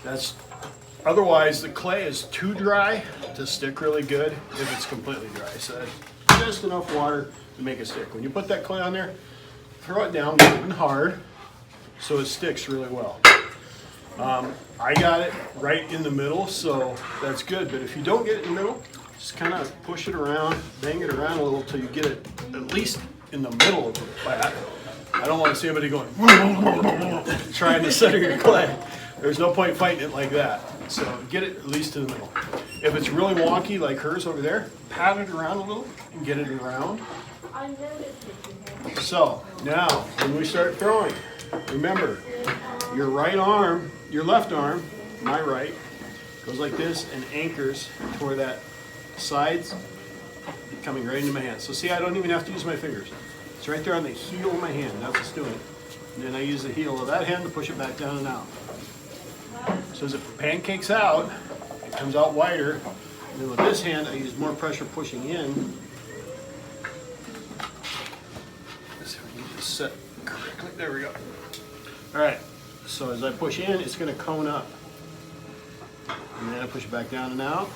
That's otherwise the clay is too dry to stick really good if it's completely dry. So just enough water to make it stick. When you put that clay on there, throw it down good and hard so it sticks really well. I got it right in the middle, so that's good. But if you don't get it in the middle, just kind of push it around, bang it around a little till you get it at least in the middle of the flat. I don't want to see anybody going trying to center your clay. There's no point fighting it like that. So get it at least in the middle. If it's really wonky like hers over there, pat it around a little and get it around. So now when we start throwing, remember your right arm, your left arm, my right, goes like this and anchors toward that sides coming right into my hand. So see, I don't even have to use my fingers. It's right there on the heel of my hand. That's what's doing it. And then I use the heel of that hand to push it back down and out. So as it pancakes out, it comes out wider. And then with this hand, I use more pressure pushing in. Let's see if we can get this set correctly. There we go. All right. So as I push in, it's going to cone up. And then I push it back down and out.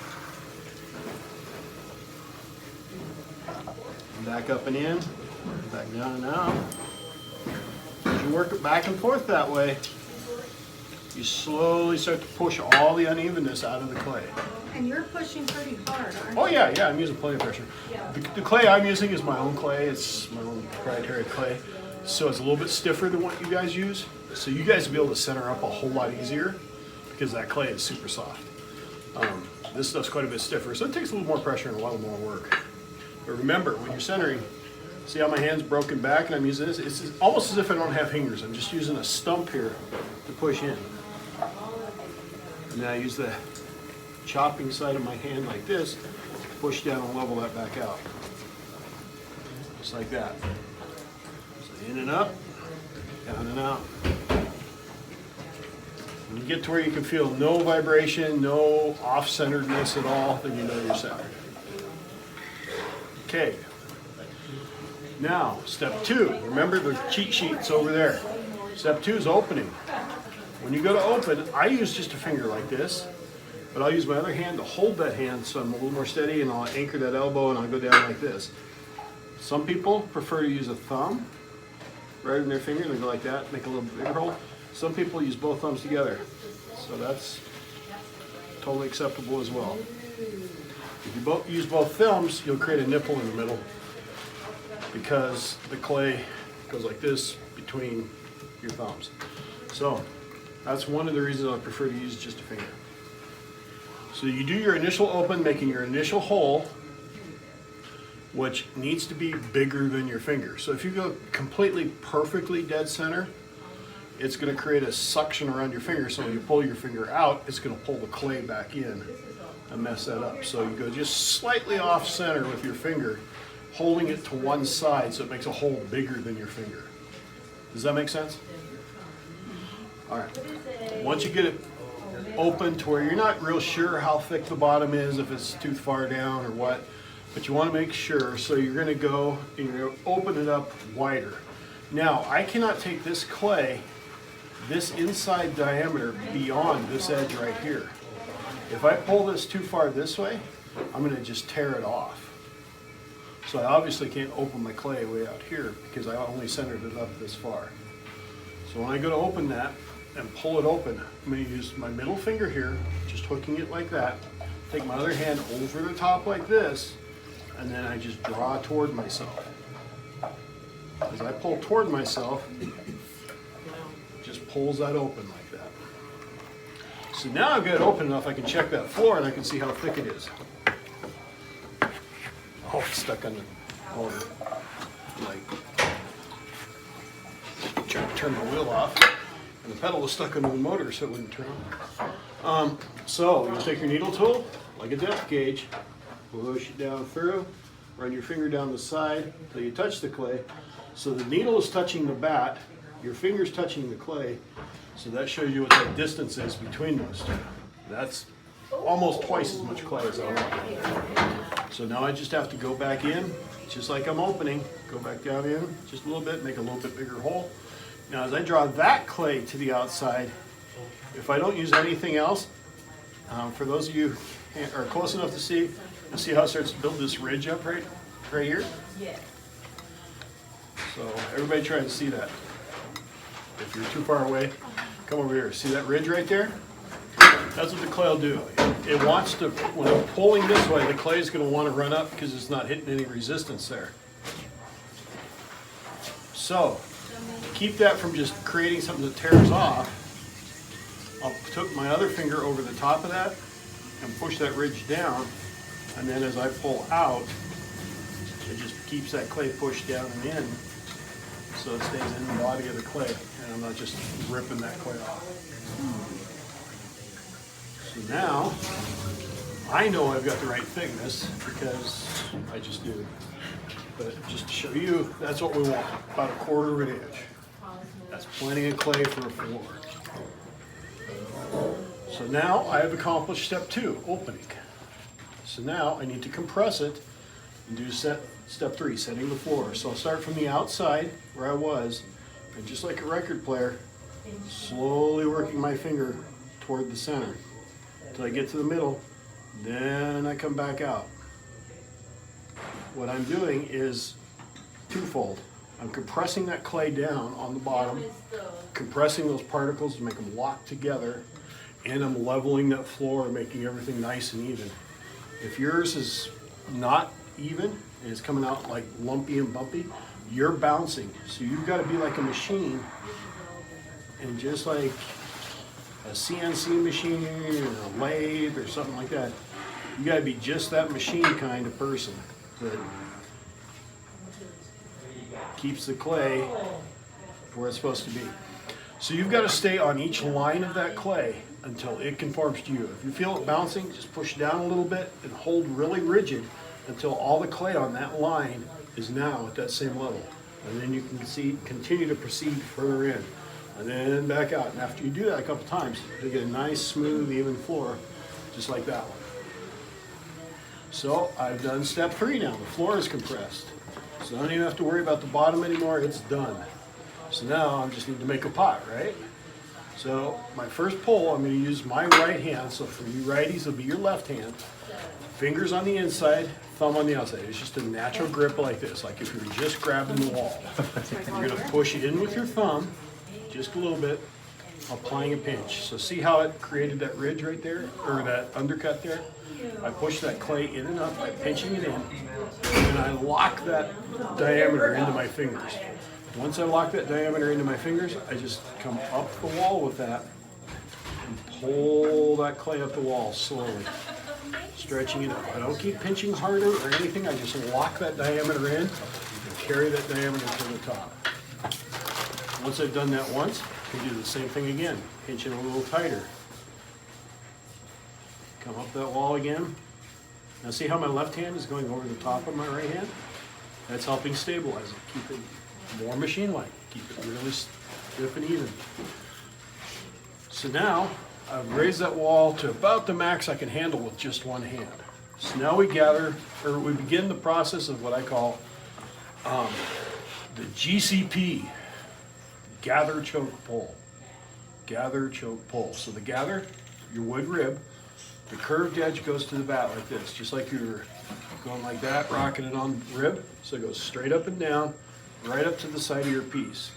And back up and in. Back down and out. As you work it back and forth that way, you slowly start to push all the unevenness out of the clay. And you're pushing pretty hard, aren't you? Oh yeah, I'm using plenty of pressure. The clay I'm using is my own clay. It's my own proprietary clay. So it's a little bit stiffer than what you guys use. So you guys will be able to center up a whole lot easier because that clay is super soft. This stuff's quite a bit stiffer, so it takes a little more pressure and a lot more work. But remember, when you're centering, see how my hand's broken back and I'm using this? It's almost as if I don't have fingers. I'm just using a stump here to push in. And then I use the chopping side of my hand like this to push down and level that back out. Just like that. So in and up, down and out. When you get to where you can feel no vibration, no off-centeredness at all, then you know you're centered. Okay. Now, step 2. Remember the cheat sheet's over there. Step 2 is opening. When you go to open, I use just a finger like this, but I'll use my other hand to hold that hand so I'm a little more steady, and I'll anchor that elbow and I'll go down like this. Some people prefer to use a thumb right in their finger. They go like that, make a little bigger hole. Some people use both thumbs together, so that's totally acceptable as well. If you use both thumbs, you'll create a nipple in the middle because the clay goes like this between your thumbs. So that's one of the reasons I prefer to use just a finger. So you do your initial open, making your initial hole, which needs to be bigger than your finger. So if you go completely perfectly dead center, it's going to create a suction around your finger, so when you pull your finger out, it's going to pull the clay back in and mess that up. So you go just slightly off center with your finger, holding it to one side so it makes a hole bigger than your finger. Does that make sense? All right. Once you get it open to where you're not real sure how thick the bottom is, if it's too far down or what, but you want to make sure, so you're going to go and you're going to open it up wider. Now, I cannot take this clay, this inside diameter, beyond this edge right here. If I pull this too far this way, I'm going to just tear it off. So I obviously can't open my clay way out here because I only centered it up this far. So when I go to open that and pull it open, I'm going to use my middle finger here, just hooking it like that, take my other hand over the top like this, and then I just draw toward myself. As I pull toward myself, it just pulls that open like that. So now I've got it open enough I can check that floor and I can see how thick it is. Oh, it's stuck on the motor. Like, trying to turn the wheel off, and the pedal was stuck under the motor so it wouldn't turn on. So you take your needle tool, like a depth gauge, push it down through, run your finger down the side until you touch the clay. So the needle is touching the bat, your finger's touching the clay, so that shows you what that distance is between those two. That's almost twice as much clay as I want. So now I just have to go back in, just like I'm opening, go back down in just a little bit, make a little bit bigger hole. Now as I draw that clay to the outside, If I don't use anything else, for those of you who are close enough to see how it starts to build this ridge up right here? Yes. So everybody try to see that. If you're too far away, come over here. See that ridge right there? That's what the clay will do. It wants to, when I'm pulling this way, the clay is going to want to run up because it's not hitting any resistance there. So, keep that from just creating something that tears off. I'll put my other finger over the top of that and push that ridge down, and then as I pull out, it just keeps that clay pushed down and in, so it stays in the body of the clay, and I'm not just ripping that clay off. So now, I know I've got the right thickness because I just do. But just to show you, that's what we want, about 1/4 of an inch. That's plenty of clay for a floor. So now I have accomplished step 2, opening. So now I need to compress it and do step 3, setting the floor. So I'll start from the outside where I was, and just like a record player, slowly working my finger toward the center until I get to the middle, then I come back out. What I'm doing is twofold. I'm compressing that clay down on the bottom, compressing those particles to make them lock together, and I'm leveling that floor, making everything nice and even. If yours is not even and it's coming out like lumpy and bumpy, you're bouncing. So you've got to be like a machine, and just like a CNC machine or a lathe or something like that, you got to be just that machine kind of person that keeps the clay where it's supposed to be. So you've got to stay on each line of that clay until it conforms to you. If you feel it bouncing, just push down a little bit and hold really rigid until all the clay on that line is now at that same level. And then you can continue to proceed further in and then back out. And after you do that a couple times, you get a nice, smooth, even floor, just like that one. So I've done step 3 now. The floor is compressed. So I don't even have to worry about the bottom anymore. It's done. So now I just need to make a pot, right? So my first pull, I'm going to use my right hand. So for you righties, it'll be your left hand. Fingers on the inside, thumb on the outside. It's just a natural grip like this, like if you were just grabbing the wall. You're going to push it in with your thumb, just a little bit, applying a pinch. So see how it created that ridge right there, or that undercut there? I push that clay in and up by pinching it in, and I lock that diameter into my fingers. Once I lock that diameter into my fingers, I just come up the wall with that and pull that clay up the wall slowly, stretching it up. I don't keep pinching harder or anything. I just lock that diameter in and carry that diameter to the top. Once I've done that once, I can do the same thing again, pinch it a little tighter. Come up that wall again. Now see how my left hand is going over the top of my right hand? That's helping stabilize it, keep it more machine-like, keep it really stiff and even. So now I've raised that wall to about the max I can handle with just one hand. So now we begin the process of what I call the GCP, gather, choke, pull. Gather, choke, pull. So the gather, your wood rib, the curved edge goes to the bat like this, just like you're going like that, rocking it on the rib. So it goes straight up and down, right up to the side of your piece.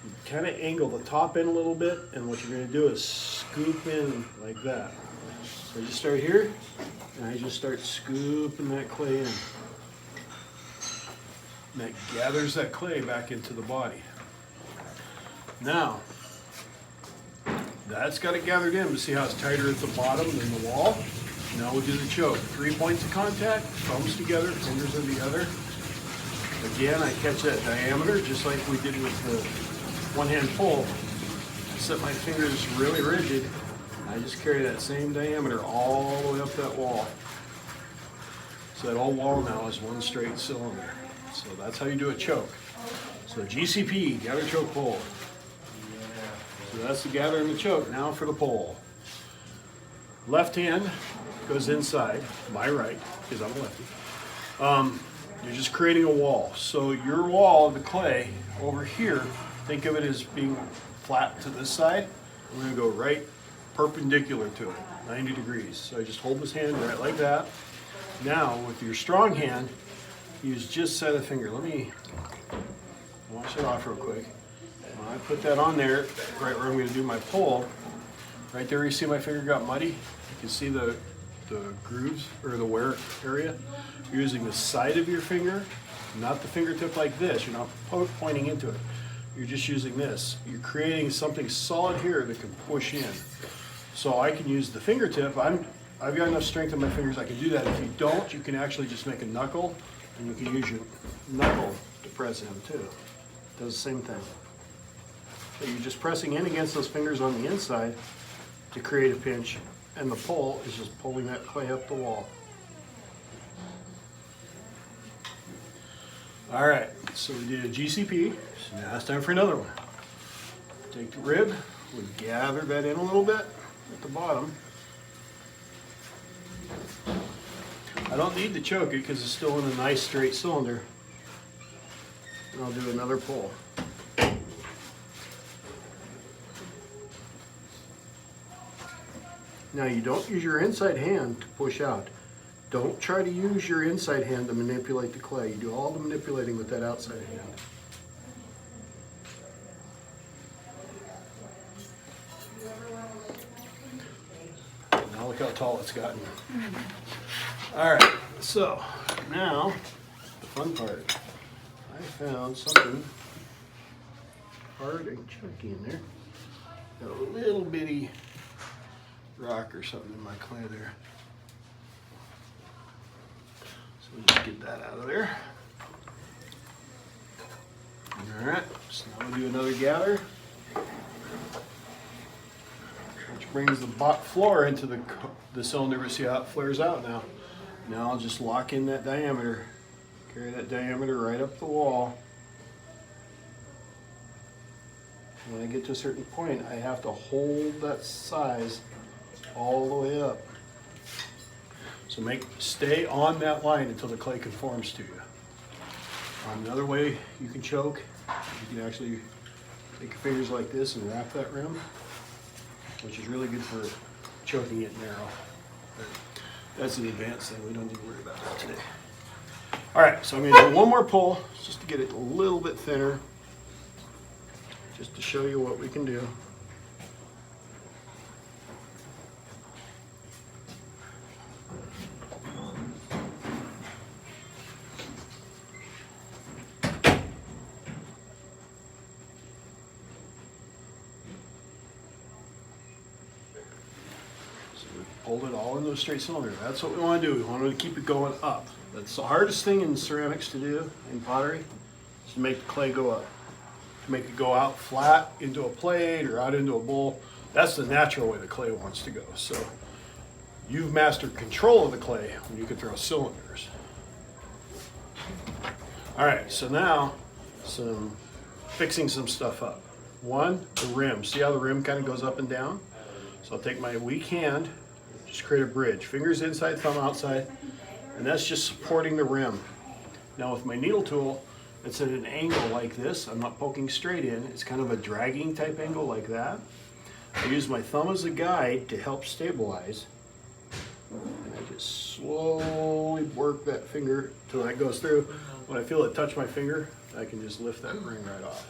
You kind of angle the top in a little bit, and what you're going to do is scoop in like that. So I just start here, and I just start scooping that clay in. And that gathers that clay back into the body. Now, that's got it gathered in, but see how it's tighter at the bottom than the wall? Now we'll do the choke. 3 points of contact, thumbs together, fingers are together. Again, I catch that diameter just like we did with the one-hand pull. I set my fingers really rigid. I just carry that same diameter all the way up that wall. So that whole wall now is one straight cylinder. So that's how you do a choke. So GCP, gather, choke, pull. So that's the gather and the choke. Now for the pull. Left hand goes inside, my right, because I'm a lefty. You're just creating a wall. So your wall, the clay, over here, think of it as being flat to this side. I'm gonna go right perpendicular to it, 90 degrees. So I just hold this hand right like that. Now, with your strong hand, use just side of the finger. Let me wash it off real quick. When I put that on there, right where I'm gonna do my pull, right there you see my finger got muddy? You can see the grooves, or the wear area. You're using the side of your finger, not the fingertip like this. You're not pointing into it. You're just using this. You're creating something solid here that can push in. So I can use the fingertip. I've got enough strength in my fingers, I can do that. If you don't, you can actually just make a knuckle, and you can use your knuckle to press in too. It does the same thing. So you're just pressing in against those fingers on the inside to create a pinch, and the pull is just pulling that clay up the wall. All right, so we did a GCP, so now it's time for another one. Take the rib, we gather that in a little bit at the bottom. I don't need to choke it because it's still in a nice straight cylinder. And I'll do another pull. Now you don't use your inside hand to push out. Don't try to use your inside hand to manipulate the clay. You do all the manipulating with that outside hand. Now look how tall it's gotten. All right, so now the fun part. I found something hard and chunky in there. Got a little bitty rock or something in my clay there. So we'll just get that out of there. All right, so now we'll do another gather, which brings the floor into the cylinder. We see how it flares out now. Now I'll just lock in that diameter, carry that diameter right up the wall. When I get to a certain point, I have to hold that size all the way up. So stay on that line until the clay conforms to you. Another way you can choke, you can actually take your fingers like this and wrap that rim, which is really good for choking it narrow. But that's an advanced thing. We don't need to worry about that today. All right, so I'm going to do one more pull just to get it a little bit thinner, just to show you what we can do. Hold it all into a straight cylinder. That's what we want to do. We want to keep it going up. That's the hardest thing in ceramics to do, in pottery, is to make the clay go up. To make it go out flat into a plate or out into a bowl. That's the natural way the clay wants to go. So you've mastered control of the clay when you can throw cylinders. All right, so now fixing some stuff up. One, the rim. See how the rim kind of goes up and down? So I'll take my weak hand, just create a bridge. Fingers inside, thumb outside, and that's just supporting the rim. Now with my needle tool, it's at an angle like this. I'm not poking straight in. It's kind of a dragging type angle like that. I use my thumb as a guide to help stabilize. And I just slowly work that finger till that goes through. When I feel it touch my finger, I can just lift that ring right off.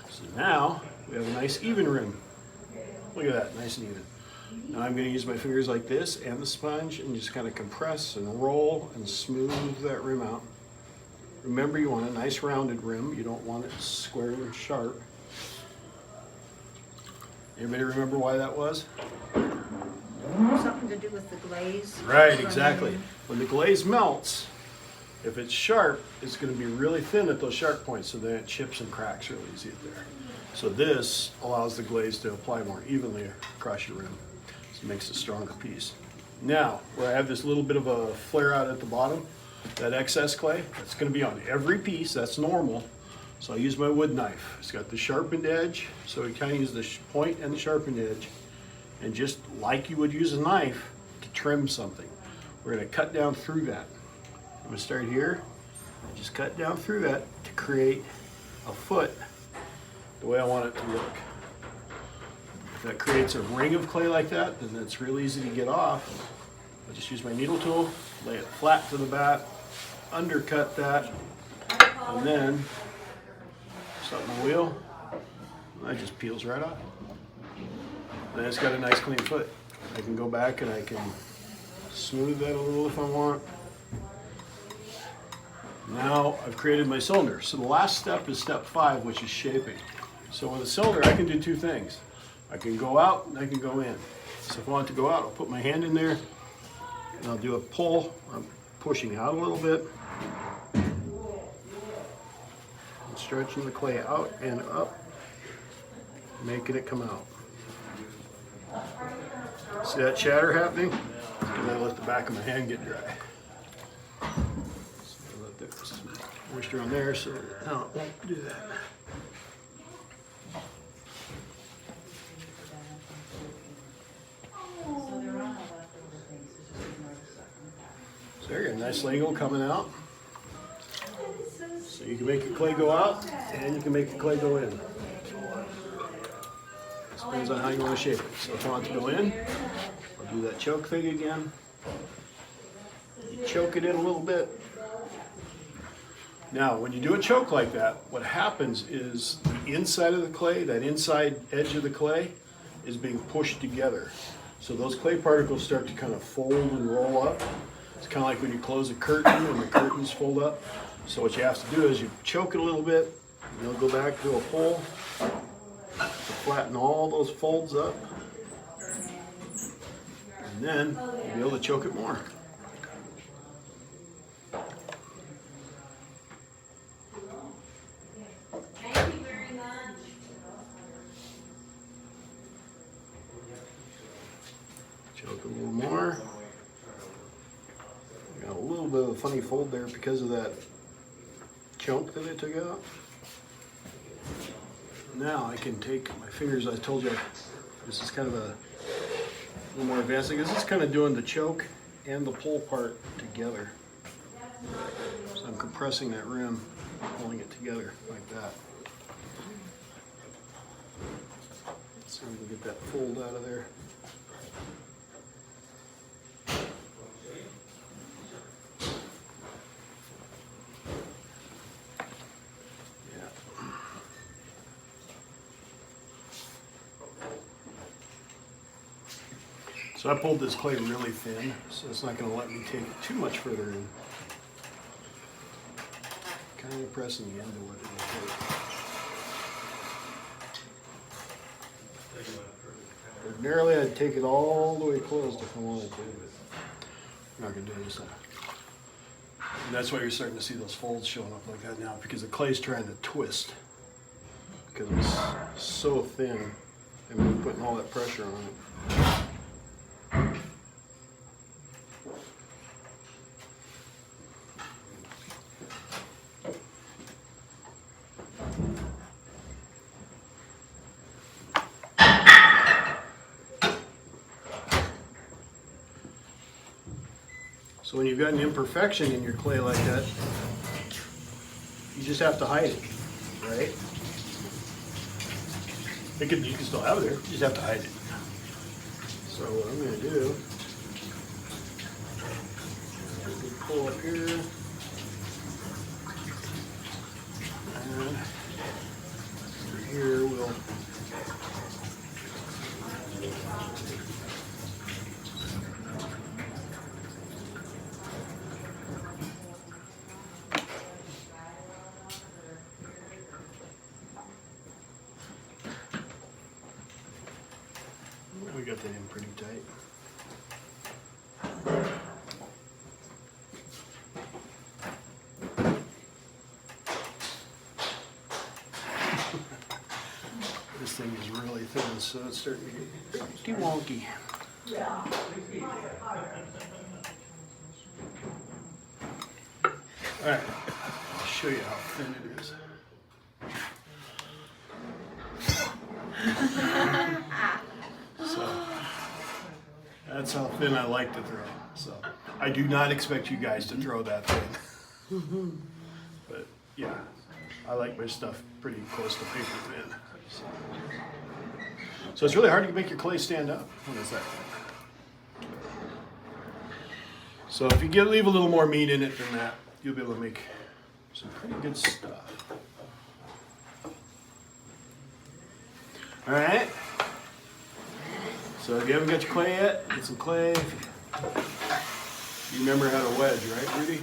So now we have a nice even rim. Look at that, nice and even. Now I'm going to use my fingers like this and the sponge and just kind of compress and roll and smooth that rim out. Remember, you want a nice rounded rim. You don't want it square and sharp. Anybody remember why that was? Something to do with the glaze. Right, exactly. When the glaze melts, if it's sharp, it's going to be really thin at those sharp points, so then it chips and cracks really easy there. So this allows the glaze to apply more evenly across your rim. So it makes a stronger piece. Now, where I have this little bit of a flare out at the bottom, that excess clay, that's going to be on every piece. That's normal. So I use my wood knife. It's got the sharpened edge, so we kind of use the point and the sharpened edge. And just like you would use a knife to trim something, we're going to cut down through that. I'm going to start here, just cut down through that to create a foot the way I want it to look. If that creates a ring of clay like that, then it's real easy to get off. I just use my needle tool, lay it flat to the bat, undercut that, and then set my wheel, and that just peels right off. And it's got a nice clean foot. I can go back and I can smooth that a little if I want. Now I've created my cylinder. So the last step is step 5, which is shaping. So with a cylinder, I can do 2 things. I can go out and I can go in. So if I want to go out, I'll put my hand in there and I'll do a pull. I'm pushing out a little bit. I'm stretching the clay out and up, making it come out. See that chatter happening? Because I let the back of my hand get dry. So let there some moisture on there so now it won't do that. So there you go, nice Lego coming out. So you can make your clay go out and you can make your clay go in. Depends on how you want to shape it. So if I want to go in, I'll do that choke thing again. You choke it in a little bit. Now, when you do a choke like that, what happens is the inside of the clay, that inside edge of the clay, is being pushed together. So those clay particles start to kind of fold and roll up. It's kind of like when you close a curtain and the curtains fold up. So what you have to do is you choke it a little bit, and you'll go back to a pull. To flatten all those folds up, and then you'll be able to choke it more. Thank you very much. Choke a little more. Got a little bit of a funny fold there because of that chunk that I took out. Now I can take my fingers, I told you this is kind of a little more advanced because this is kind of doing the choke and the pull part together. So I'm compressing that rim, pulling it together like that. So we can get that fold out of there. So I pulled this clay really thin, so it's not going to let me take it too much further in. Kind of pressing the end of what it will take. Ordinarily I'd take it all the way closed if I wanted to, but I'm not going to do it this time. And that's why you're starting to see those folds showing up like that now, because the clay's trying to twist. Because it's so thin, and we're putting all that pressure on it. So when you've got an imperfection in your clay like that, you just have to hide it, right? You can still have it there, you just have to hide it. So what I'm going to do, pull up here, and over here we'll we got that in pretty tight. This thing is really thin, so it's starting to get pretty wonky. All right, I'll show you how thin it is. So that's how thin I like to throw. So I do not expect you guys to throw that thin. But yeah, I like my stuff pretty close to paper thin. So it's really hard to make your clay stand up. What is that? So if you leave a little more meat in it than that, you'll be able to make some pretty good stuff. All right. So if you haven't got your clay yet, get some clay. You remember how to wedge, right, Rudy?